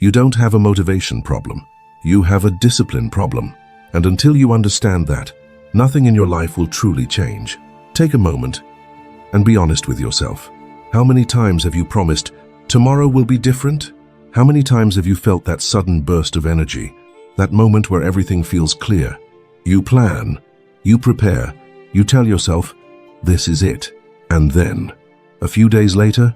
You don't have a motivation problem. You have a discipline problem. And until you understand that, nothing in your life will truly change. Take a moment and be honest with yourself. How many times have you promised, tomorrow will be different? How many times have you felt that sudden burst of energy, that moment where everything feels clear? You plan, you prepare, you tell yourself, this is it. And then, a few days later,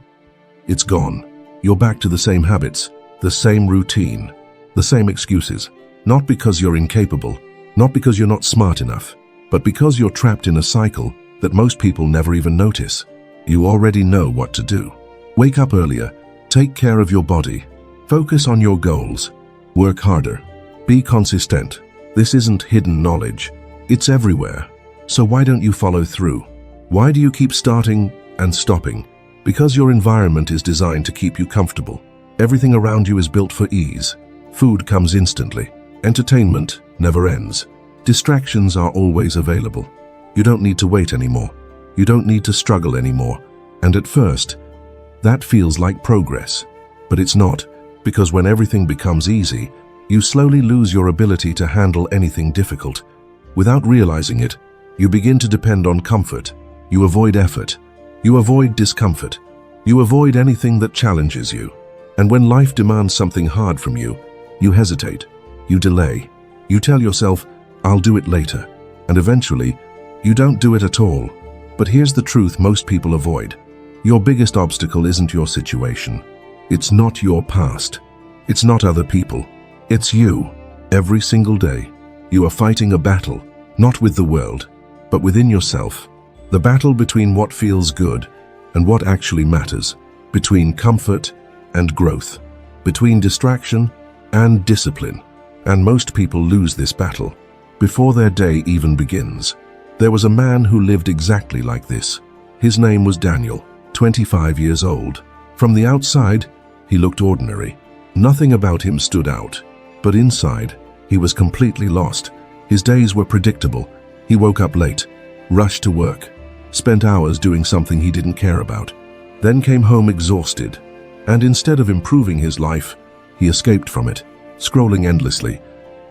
it's gone. You're back to the same habits, the same routine, the same excuses. Not because you're incapable, not because you're not smart enough, but because you're trapped in a cycle that most people never even notice. You already know what to do. Wake up earlier, take care of your body, focus on your goals, work harder, be consistent. This isn't hidden knowledge, it's everywhere. So why don't you follow through? Why do you keep starting and stopping? Because your environment is designed to keep you comfortable. Everything around you is built for ease. Food comes instantly. Entertainment never ends. Distractions are always available. You don't need to wait anymore. You don't need to struggle anymore. And at first, that feels like progress. But it's not, because when everything becomes easy, you slowly lose your ability to handle anything difficult. Without realizing it, you begin to depend on comfort. You avoid effort. You avoid discomfort. You avoid anything that challenges you. And when life demands something hard from you, you hesitate. You delay. You tell yourself, I'll do it later. And eventually, you don't do it at all. But here's the truth most people avoid. Your biggest obstacle isn't your situation. It's not your past. It's not other people. It's you. Every single day, you are fighting a battle, not with the world, but within yourself. The battle between what feels good and what actually matters, between comfort and growth, between distraction and discipline. And most people lose this battle before their day even begins. There was a man who lived exactly like this. His name was Daniel, 25 years old. From the outside, he looked ordinary. Nothing about him stood out. But inside, he was completely lost. His days were predictable. He woke up late, rushed to work, spent hours doing something he didn't care about, then came home exhausted. And instead of improving his life, he escaped from it, scrolling endlessly,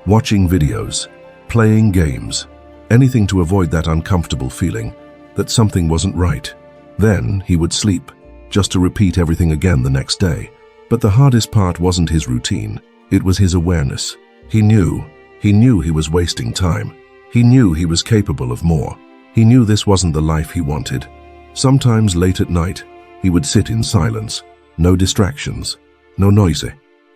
watching videos, playing games, anything to avoid that uncomfortable feeling that something wasn't right. Then he would sleep, just to repeat everything again the next day. But the hardest part wasn't his routine, it was his awareness. He knew he was wasting time. He knew he was capable of more. He knew this wasn't the life he wanted. Sometimes late at night, he would sit in silence, no distractions, no noise,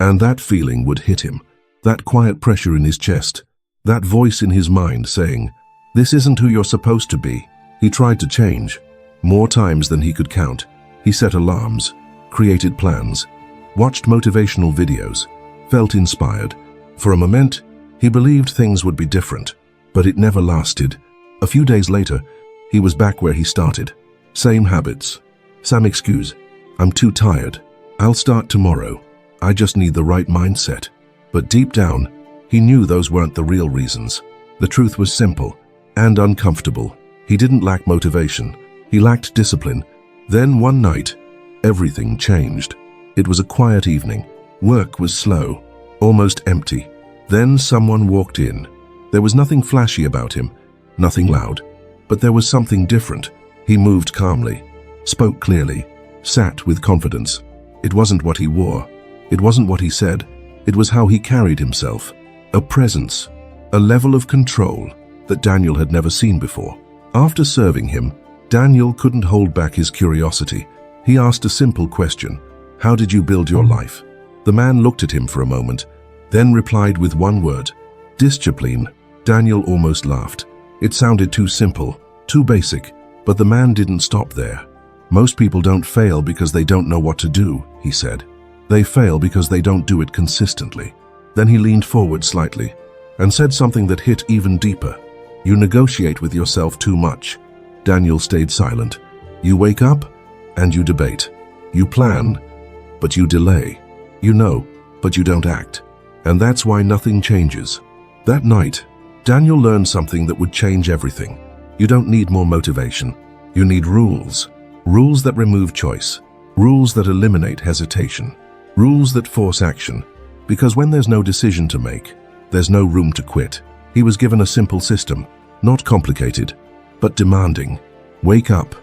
and that feeling would hit him, that quiet pressure in his chest, that voice in his mind saying, this isn't who you're supposed to be. He tried to change, more times than he could count. He set alarms, created plans, watched motivational videos, felt inspired. For a moment, he believed things would be different, but it never lasted. A few days later, he was back where he started. Same habits, same excuse. I'm too tired. I'll start tomorrow. I just need the right mindset. But deep down, he knew those weren't the real reasons. The truth was simple and uncomfortable. He didn't lack motivation. He lacked discipline. Then one night, everything changed. It was a quiet evening. Work was slow, almost empty. Then someone walked in. There was nothing flashy about him, nothing loud, but there was something different. He moved calmly, spoke clearly, sat with confidence. It wasn't what he wore. It wasn't what he said. It was how he carried himself. A presence, a level of control that Daniel had never seen before. After serving him, Daniel couldn't hold back his curiosity. He asked a simple question. How did you build your life? The man looked at him for a moment, then replied with one word, discipline. Daniel almost laughed. It sounded too simple, too basic, but the man didn't stop there. Most people don't fail because they don't know what to do, he said. They fail because they don't do it consistently. Then he leaned forward slightly and said something that hit even deeper. You negotiate with yourself too much. Daniel stayed silent. You wake up and you debate. You plan, but you delay. You know, but you don't act. And that's why nothing changes. That night, Daniel learned something that would change everything. You don't need more motivation. You need rules. Rules that remove choice. Rules that eliminate hesitation. Rules that force action. Because when there's no decision to make, there's no room to quit. He was given a simple system, not complicated, but demanding. Wake up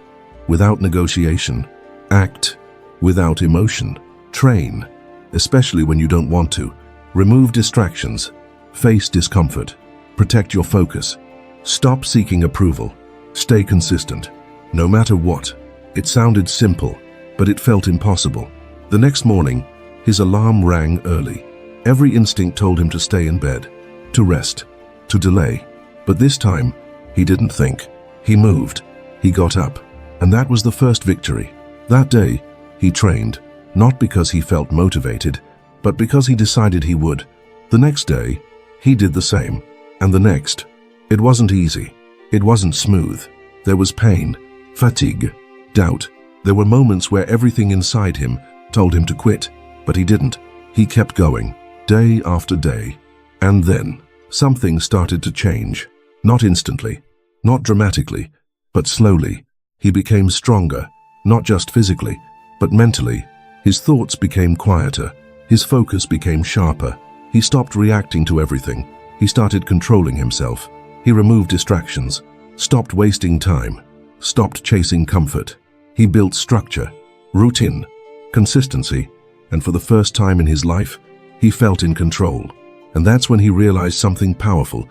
without negotiation. Act without emotion. Train, especially when you don't want to. Remove distractions. Face discomfort. Protect your focus. Stop seeking approval. Stay consistent. No matter what. It sounded simple, but it felt impossible. The next morning, his alarm rang early. Every instinct told him to stay in bed, to rest, to delay. But this time, he didn't think. He moved. He got up. And that was the first victory. That day, he trained, not because he felt motivated, but because he decided he would. The next day, he did the same. And the next. It wasn't easy. It wasn't smooth. There was pain, fatigue, doubt. There were moments where everything inside him told him to quit, but he didn't. He kept going, day after day. And then, something started to change. Not instantly, not dramatically, but slowly. He became stronger, not just physically, but mentally. His thoughts became quieter. His focus became sharper. He stopped reacting to everything. He started controlling himself. He removed distractions, stopped wasting time, stopped chasing comfort. He built structure, routine, consistency, and for the first time in his life, he felt in control. And that's when he realized something powerful.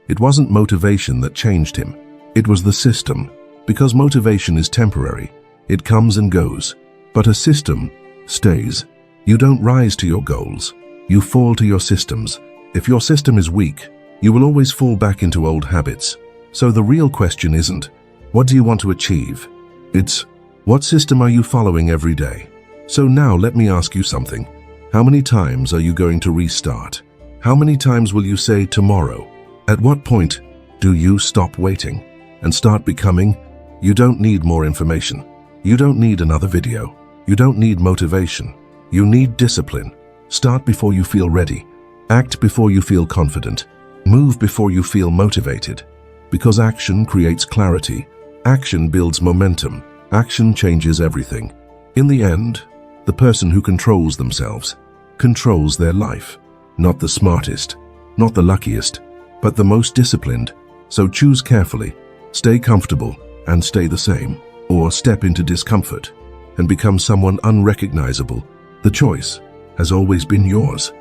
It wasn't motivation that changed him. It was the system. Because motivation is temporary. It comes and goes. But a system stays. You don't rise to your goals. You fall to your systems. If your system is weak, you will always fall back into old habits. So the real question isn't, what do you want to achieve? It's, what system are you following every day? So now let me ask you something. How many times are you going to restart? How many times will you say tomorrow? At what point do you stop waiting and start becoming? You don't need more information. You don't need another video. You don't need motivation. You need discipline. Start before you feel ready. Act before you feel confident. Move before you feel motivated. Because action creates clarity. Action builds momentum. Action changes everything. In the end, the person who controls themselves controls their life. Not the smartest, not the luckiest, but the most disciplined. So choose carefully, stay comfortable, and stay the same. Or step into discomfort and become someone unrecognizable. The choice has always been yours.